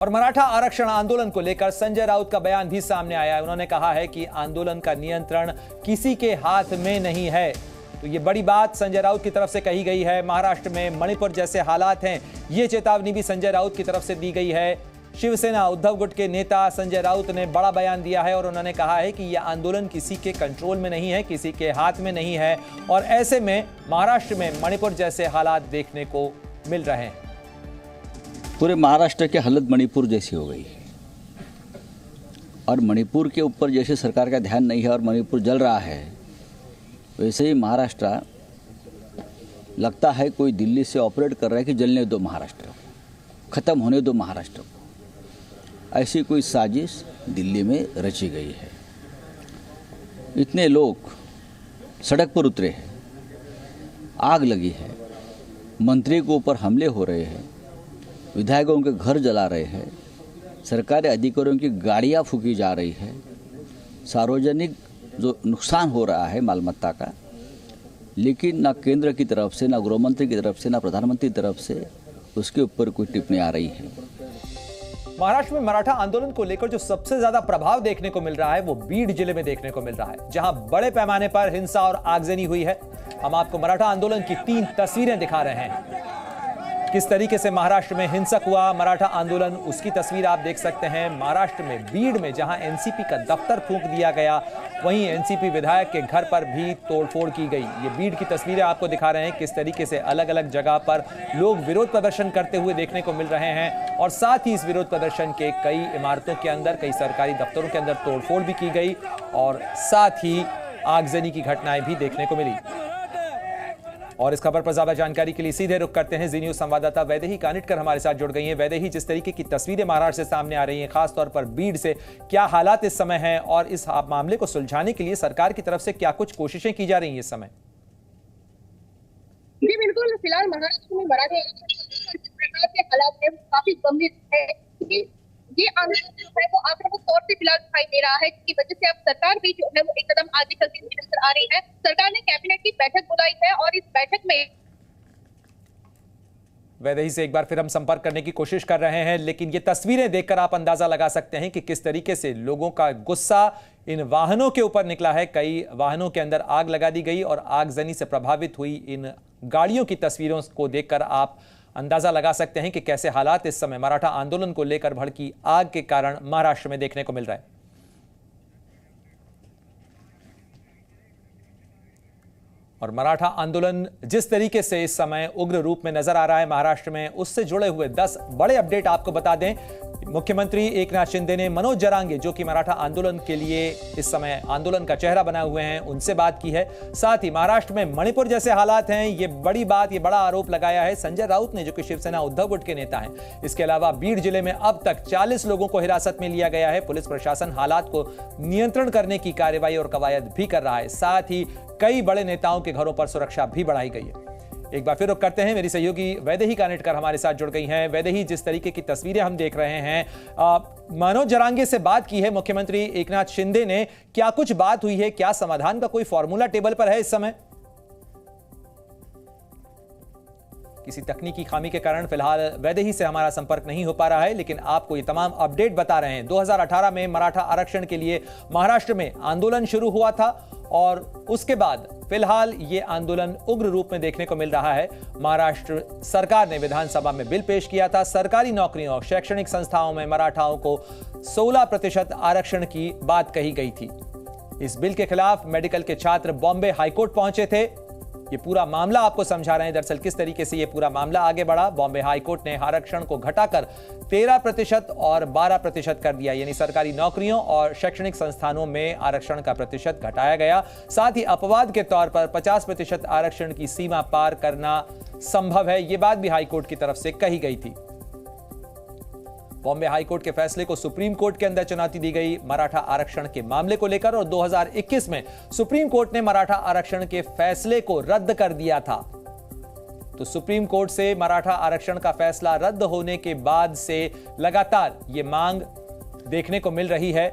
और मराठा आरक्षण आंदोलन को लेकर संजय राउत का बयान भी सामने आया है। उन्होंने कहा है कि आंदोलन का नियंत्रण किसी के हाथ में नहीं है। तो ये बड़ी बात संजय राउत की तरफ से कही गई है। महाराष्ट्र में मणिपुर जैसे हालात हैं, ये चेतावनी भी संजय राउत की तरफ से दी गई है। शिवसेना उद्धव गुट के नेता संजय राउत ने बड़ा बयान दिया है और उन्होंने कहा है कि यह आंदोलन किसी के कंट्रोल में नहीं है, किसी के हाथ में नहीं है और ऐसे में महाराष्ट्र में मणिपुर जैसे हालात देखने को मिल रहे हैं। पूरे महाराष्ट्र की हालत मणिपुर जैसी हो गई है और मणिपुर के ऊपर जैसे सरकार का ध्यान नहीं है और मणिपुर जल रहा है, वैसे ही महाराष्ट्र लगता है कोई दिल्ली से ऑपरेट कर रहा है कि जलने दो महाराष्ट्र को, ख़त्म होने दो महाराष्ट्र को। ऐसी कोई साजिश दिल्ली में रची गई है। इतने लोग सड़क पर उतरे हैं, आग लगी है, मंत्री के ऊपर हमले हो रहे हैं, विधायकों के घर जला रहे हैं, सरकारी अधिकारियों की गाड़ियां फूकी जा रही है, सार्वजनिक जो नुकसान हो रहा है मालमत्ता का, लेकिन ना केंद्र की तरफ से, ना गृहमंत्री की तरफ से, ना प्रधानमंत्री की तरफ से उसके ऊपर कोई टिप्पणी आ रही है। महाराष्ट्र में मराठा आंदोलन को लेकर जो सबसे ज्यादा प्रभाव देखने को मिल रहा है वो बीड जिले में देखने को मिल रहा है, जहां बड़े पैमाने पर हिंसा और आगजनी हुई है। हम आपको मराठा आंदोलन की 3 तस्वीरें दिखा रहे हैं। किस तरीके से महाराष्ट्र में हिंसक हुआ मराठा आंदोलन, उसकी तस्वीर आप देख सकते हैं। महाराष्ट्र में बीड में जहां एनसीपी का दफ्तर फूंक दिया गया, वहीं एनसीपी विधायक के घर पर भी तोड़फोड़ की गई। ये बीड की तस्वीरें आपको दिखा रहे हैं, किस तरीके से अलग अलग जगह पर लोग विरोध प्रदर्शन करते हुए देखने को मिल रहे हैं और साथ ही इस विरोध प्रदर्शन के कई इमारतों के अंदर, कई सरकारी दफ्तरों के अंदर तोड़फोड़ भी की गई और साथ ही आगजनी की घटनाएं भी देखने को मिली। और इस खबर पर ज्यादा जानकारी के लिए सीधे रुख करते हैं। जी न्यूज संवाददाता वैदेही कानिटकर हमारे साथ जुड़ गई हैं। वैदेही, जिस तरीके की तस्वीरें महाराष्ट्र से सामने आ रही हैं, खासतौर पर बीड से, क्या हालात इस समय हैं और इस मामले को सुलझाने के लिए सरकार की तरफ से क्या कुछ कोशिशें की जा रही हैं इस समय? जी बिल्कुल, फिलहाल महाराष्ट्र में मराठा प्रकार के हालात है काफी गंभीर है। ये आंदोलन जो है वो आक्रामक तौर से फिलहाल दिखाई दे रहा है, जिसकी वजह से अब सरकार भी जो है वो एक कदम आगे चलती हुई नजर आ रही है। सरकार ने कैबिनेट की बैठक बुलाई है और इस बैठक में वैदेही से एक बार फिर हम संपर्क करने की कोशिश कर रहे हैं, लेकिन ये तस्वीरें देखकर आप अंदाजा लगा सकते हैं कि किस तरीके से लोगों का गुस्सा इन वाहनों के ऊपर निकला है। कई वाहनों के अंदर आग लगा दी गई और आगजनी से प्रभावित हुई इन गाड़ियों की तस्वीरों को देखकर आप अंदाजा लगा सकते हैं कि कैसे हालात इस समय मराठा आंदोलन को लेकर भड़की आग के कारण महाराष्ट्र में देखने को मिल रहा है। और मराठा आंदोलन जिस तरीके से इस समय उग्र रूप में नजर आ रहा है महाराष्ट्र में, उससे जुड़े हुए 10 बड़े अपडेट आपको बता दें। मुख्यमंत्री एकनाथ शिंदे ने मनोज जरांगे, जो कि मराठा आंदोलन के लिए इस समय आंदोलन का चेहरा बना हुए हैं, उनसे बात की है। साथ ही महाराष्ट्र में मणिपुर जैसे हालात हैं, ये बड़ी बात, ये बड़ा आरोप लगाया है संजय राउत ने, जो कि शिवसेना उद्धव गुट के नेता हैं। इसके अलावा बीड जिले में अब तक 40 लोगों को हिरासत में लिया गया है। पुलिस प्रशासन हालात को नियंत्रण करने की कार्रवाई और कवायद भी कर रहा है। साथ ही कई बड़े नेताओं के घरों पर सुरक्षा भी बढ़ाई गई है। एक बार फिर रुख करते हैं, मेरी सहयोगी वैदेही कानिटकर हमारे साथ जुड़ गई हैं। वैदेही, जिस तरीके की तस्वीरें हम देख रहे हैं, मनोज जरांगे से बात की है मुख्यमंत्री एकनाथ शिंदे ने, क्या कुछ बात हुई है? क्या समाधान का कोई फॉर्मूला टेबल पर है इस समय? किसी तकनीकी खामी के कारण फिलहाल वैदेही से हमारा संपर्क नहीं हो पा रहा है, लेकिन आपको ये तमाम अपडेट बता रहे हैं। 2018 में मराठा आरक्षण के लिए महाराष्ट्र में आंदोलन शुरू हुआ था और उसके बाद फिलहाल ये आंदोलन उग्र रूप में देखने को मिल रहा है। महाराष्ट्र सरकार ने विधानसभा में बिल पेश किया था। सरकारी नौकरियों और शैक्षणिक संस्थाओं में मराठाओं को 16% आरक्षण की बात कही गई थी। इस बिल के खिलाफ मेडिकल के छात्र बॉम्बे हाईकोर्ट पहुंचे थे। ये पूरा मामला आपको समझा रहे हैं दरअसल किस तरीके से ये पूरा मामला आगे बढ़ा। बॉम्बे हाईकोर्ट ने आरक्षण को घटाकर 13% और 12% कर दिया, यानी सरकारी नौकरियों और शैक्षणिक संस्थानों में आरक्षण का प्रतिशत घटाया गया। साथ ही अपवाद के तौर पर 50% आरक्षण की सीमा पार करना संभव है, ये बात भी हाईकोर्ट की तरफ से कही गई थी। बॉम्बे हाईकोर्ट के फैसले को सुप्रीम कोर्ट के अंदर चुनौती दी गई मराठा आरक्षण के मामले को लेकर, और 2021 में सुप्रीम कोर्ट ने मराठा आरक्षण के फैसले को रद्द कर दिया था। तो सुप्रीम कोर्ट से मराठा आरक्षण का फैसला रद्द होने के बाद से लगातार ये मांग देखने को मिल रही है।